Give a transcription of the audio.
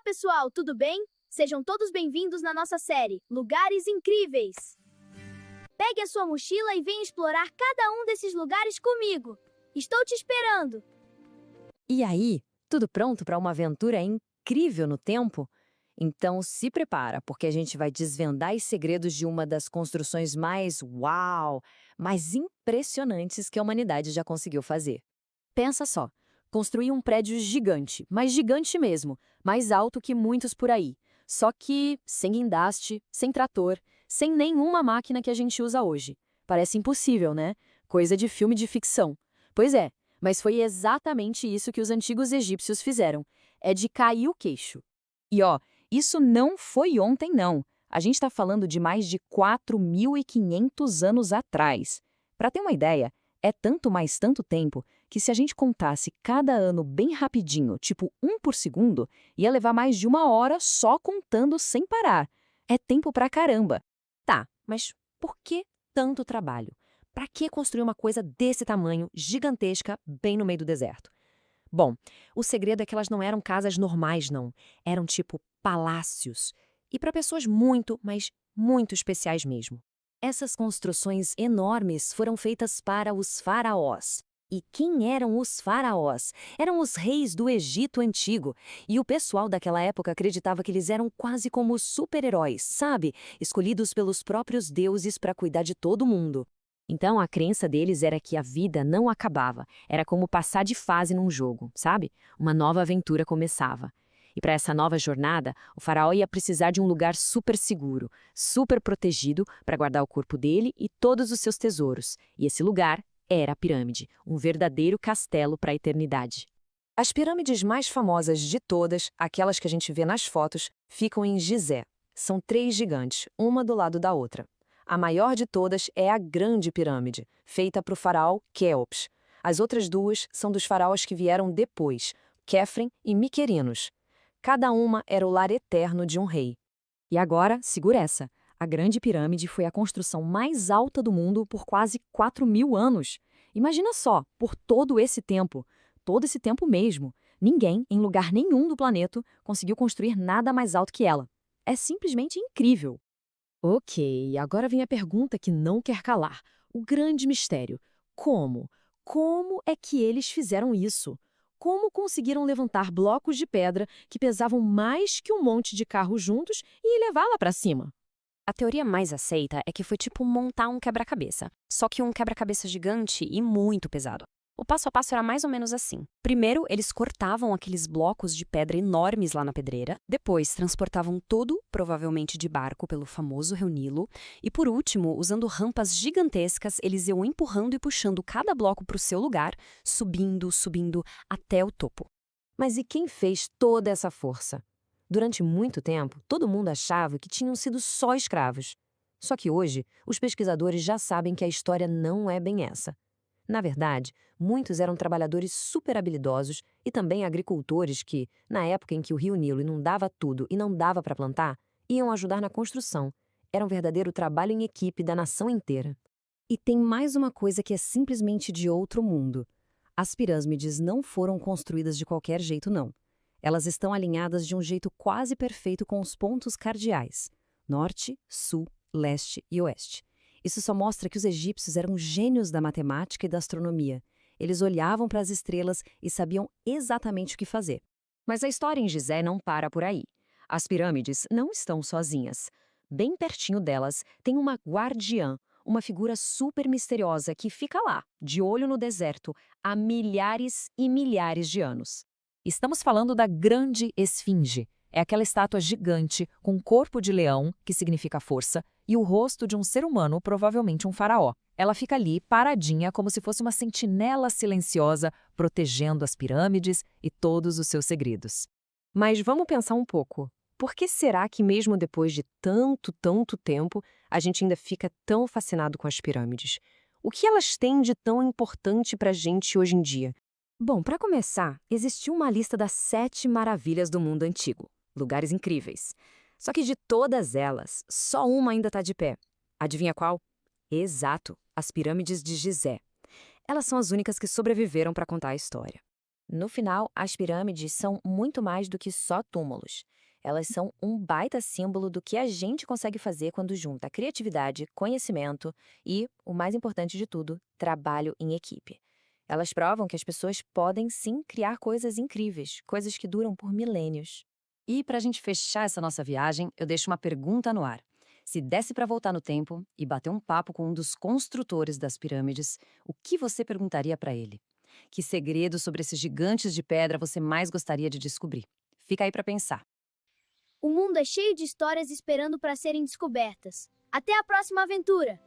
Pessoal, tudo bem? Sejam todos bem-vindos na nossa série Lugares Incríveis. Pegue a sua mochila e venha explorar cada um desses lugares comigo. Estou te esperando. E aí, tudo pronto para uma aventura incrível no tempo? Então se prepara, porque a gente vai desvendar os segredos de uma das construções mais impressionantes que a humanidade já conseguiu fazer. Pensa só, construir um prédio gigante, mas gigante mesmo, mais alto que muitos por aí. Só que sem guindaste, sem trator, sem nenhuma máquina que a gente usa hoje. Parece impossível, né? Coisa de filme de ficção. Pois é, mas foi exatamente isso que os antigos egípcios fizeram. É de cair o queixo. E ó, isso não foi ontem não. A gente está falando de mais de 4.500 anos atrás. Para ter uma ideia, é tanto tempo, que se a gente contasse cada ano bem rapidinho, tipo um por segundo, ia levar mais de 1 hora só contando sem parar. É tempo pra caramba. Tá, mas por que tanto trabalho? Pra que construir uma coisa desse tamanho, gigantesca, bem no meio do deserto? Bom, o segredo é que elas não eram casas normais, não. Eram tipo palácios. E para pessoas muito, mas muito especiais mesmo. Essas construções enormes foram feitas para os faraós. E quem eram os faraós? Eram os reis do Egito Antigo. E o pessoal daquela época acreditava que eles eram quase como super-heróis, sabe? Escolhidos pelos próprios deuses para cuidar de todo mundo. Então a crença deles era que a vida não acabava. Era como passar de fase num jogo, sabe? Uma nova aventura começava. E para essa nova jornada, o faraó ia precisar de um lugar super seguro, super protegido para guardar o corpo dele e todos os seus tesouros. E esse lugar era a pirâmide, um verdadeiro castelo para a eternidade. As pirâmides mais famosas de todas, aquelas que a gente vê nas fotos, ficam em Gizé. São 3 gigantes, uma do lado da outra. A maior de todas é a Grande Pirâmide, feita para o faraó Quéops. As outras 2 são dos faraós que vieram depois, Quéfren e Miquerinos. Cada uma era o lar eterno de um rei. E agora, segura essa, a Grande Pirâmide foi a construção mais alta do mundo por quase 4.000 anos. Imagina só, por todo esse tempo mesmo, ninguém, em lugar nenhum do planeta, conseguiu construir nada mais alto que ela. É simplesmente incrível. Ok, agora vem a pergunta que não quer calar. O grande mistério. Como? Como é que eles fizeram isso? Como conseguiram levantar blocos de pedra que pesavam mais que um monte de carros juntos e levá-la para cima? A teoria mais aceita é que foi tipo montar um quebra-cabeça, só que um quebra-cabeça gigante e muito pesado. O passo a passo era mais ou menos assim. Primeiro, eles cortavam aqueles blocos de pedra enormes lá na pedreira. Depois, transportavam tudo, provavelmente de barco, pelo famoso Rio Nilo. E por último, usando rampas gigantescas, eles iam empurrando e puxando cada bloco para o seu lugar, subindo até o topo. Mas e quem fez toda essa força? Durante muito tempo, todo mundo achava que tinham sido só escravos. Só que hoje, os pesquisadores já sabem que a história não é bem essa. Na verdade, muitos eram trabalhadores super habilidosos e também agricultores que, na época em que o Rio Nilo inundava tudo e não dava para plantar, iam ajudar na construção. Era um verdadeiro trabalho em equipe da nação inteira. E tem mais uma coisa que é simplesmente de outro mundo. As pirâmides não foram construídas de qualquer jeito, não. Elas estão alinhadas de um jeito quase perfeito com os pontos cardeais: norte, sul, leste e oeste. Isso só mostra que os egípcios eram gênios da matemática e da astronomia. Eles olhavam para as estrelas e sabiam exatamente o que fazer. Mas a história em Gizé não para por aí. As pirâmides não estão sozinhas. Bem pertinho delas tem uma guardiã, uma figura super misteriosa que fica lá, de olho no deserto, há milhares e milhares de anos. Estamos falando da Grande Esfinge. É aquela estátua gigante com corpo de leão, que significa força, e o rosto de um ser humano, provavelmente um faraó. Ela fica ali, paradinha, como se fosse uma sentinela silenciosa, protegendo as pirâmides e todos os seus segredos. Mas vamos pensar um pouco. Por que será que mesmo depois de tanto tempo, a gente ainda fica tão fascinado com as pirâmides? O que elas têm de tão importante para a gente hoje em dia? Bom, para começar, existiu uma lista das 7 maravilhas do mundo antigo. Lugares incríveis. Só que de todas elas, só uma ainda está de pé. Adivinha qual? Exato, as pirâmides de Gizé. Elas são as únicas que sobreviveram para contar a história. No final, as pirâmides são muito mais do que só túmulos. Elas são um baita símbolo do que a gente consegue fazer quando junta criatividade, conhecimento e, o mais importante de tudo, trabalho em equipe. Elas provam que as pessoas podem sim criar coisas incríveis, coisas que duram por milênios. E para a gente fechar essa nossa viagem, eu deixo uma pergunta no ar. Se desse para voltar no tempo e bater um papo com um dos construtores das pirâmides, o que você perguntaria para ele? Que segredo sobre esses gigantes de pedra você mais gostaria de descobrir? Fica aí para pensar. O mundo é cheio de histórias esperando para serem descobertas. Até a próxima aventura!